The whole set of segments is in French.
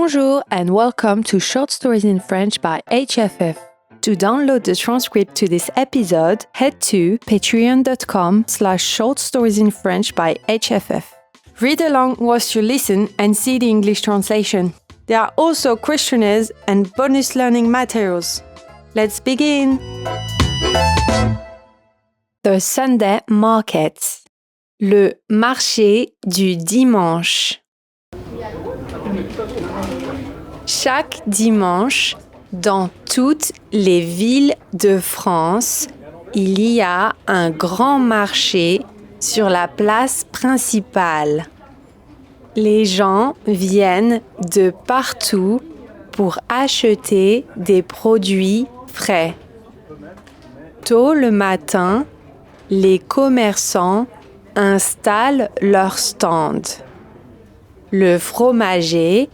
Bonjour and welcome to Short Stories in French by HFF. To download the transcript to this episode, head to patreon.com/shortstoriesinfrench by HFF. Read along whilst you listen and see the English translation. There are also questionnaires and bonus learning materials. Let's begin! The Sunday Market. Le marché du dimanche. Chaque dimanche, dans toutes les villes de France, il y a un grand marché sur la place principale. Les gens viennent de partout pour acheter des produits frais. Tôt le matin, les commerçants installent leurs stands. Le fromager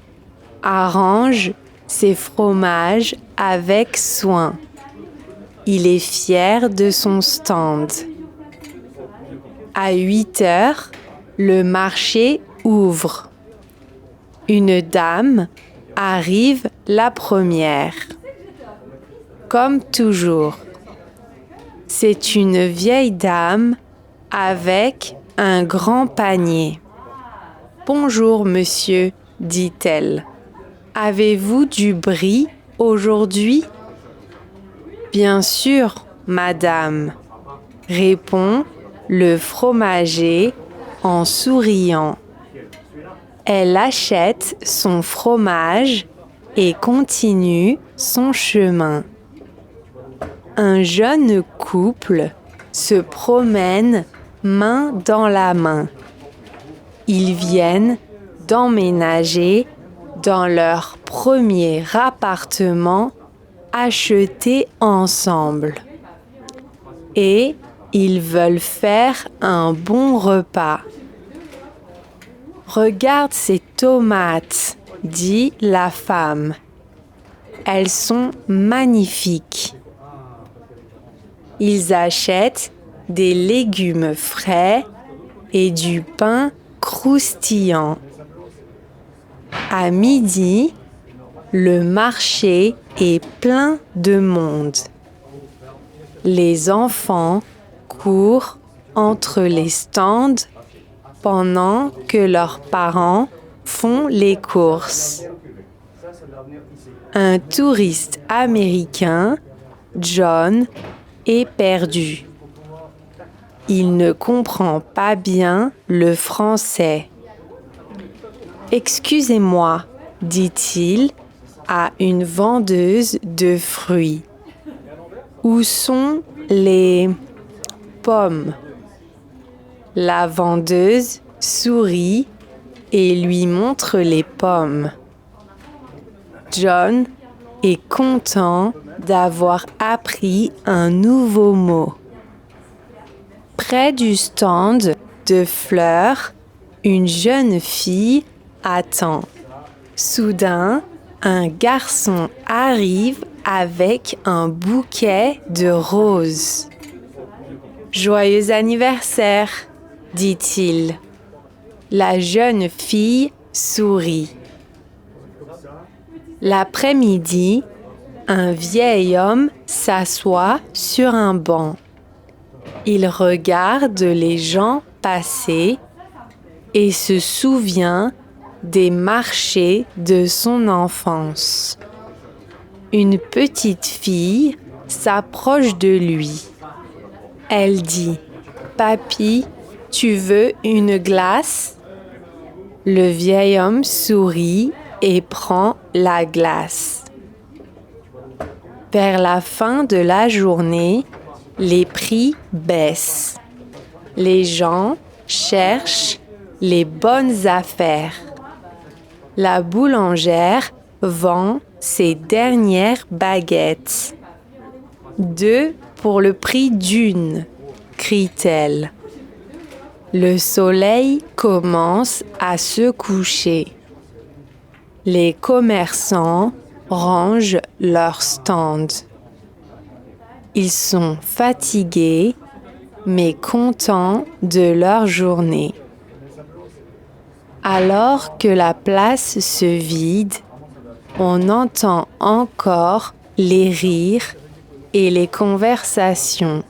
arrange ses fromages avec soin. Il est fier de son stand. À 8 heures, le marché ouvre. Une dame arrive la première. Comme toujours, c'est une vieille dame avec un grand panier. « Bonjour, monsieur », dit-elle. « Avez-vous du brie aujourd'hui ?»« Bien sûr, madame », répond le fromager en souriant. Elle achète son fromage et continue son chemin. Un jeune couple se promène main dans la main. Ils viennent d'emménager dans leur premier appartement acheté ensemble. Et ils veulent faire un bon repas. « Regarde ces tomates », dit la femme. « Elles sont magnifiques. » Ils achètent des légumes frais et du pain croustillant. À midi, le marché est plein de monde. Les enfants courent entre les stands pendant que leurs parents font les courses. Un touriste américain, John, est perdu. Il ne comprend pas bien le français. « Excusez-moi », dit-il à une vendeuse de fruits. « Où sont les pommes ?» La vendeuse sourit et lui montre les pommes. John est content d'avoir appris un nouveau mot. Près du stand de fleurs, une jeune fille attend. Soudain, un garçon arrive avec un bouquet de roses. « Joyeux anniversaire !» dit-il. La jeune fille sourit. L'après-midi, un vieil homme s'assoit sur un banc. Il regarde les gens passer et se souvient des marchés de son enfance. Une petite fille s'approche de lui. Elle dit « Papy, tu veux une glace ?» Le vieil homme sourit et prend la glace. Vers la fin de la journée, les prix baissent. Les gens cherchent les bonnes affaires. La boulangère vend ses dernières baguettes. « 2 pour le prix d'une », crie-t-elle. Le soleil commence à se coucher. Les commerçants rangent leurs stands. Ils sont fatigués, mais contents de leur journée. Alors que la place se vide, On entend encore les rires et les conversations.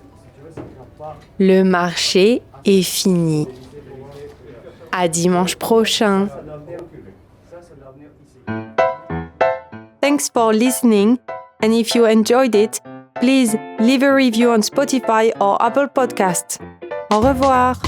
Le marché est fini. À dimanche prochain. Thanks for listening, and if you enjoyed it, please leave a review on Spotify or Apple Podcasts. Au revoir!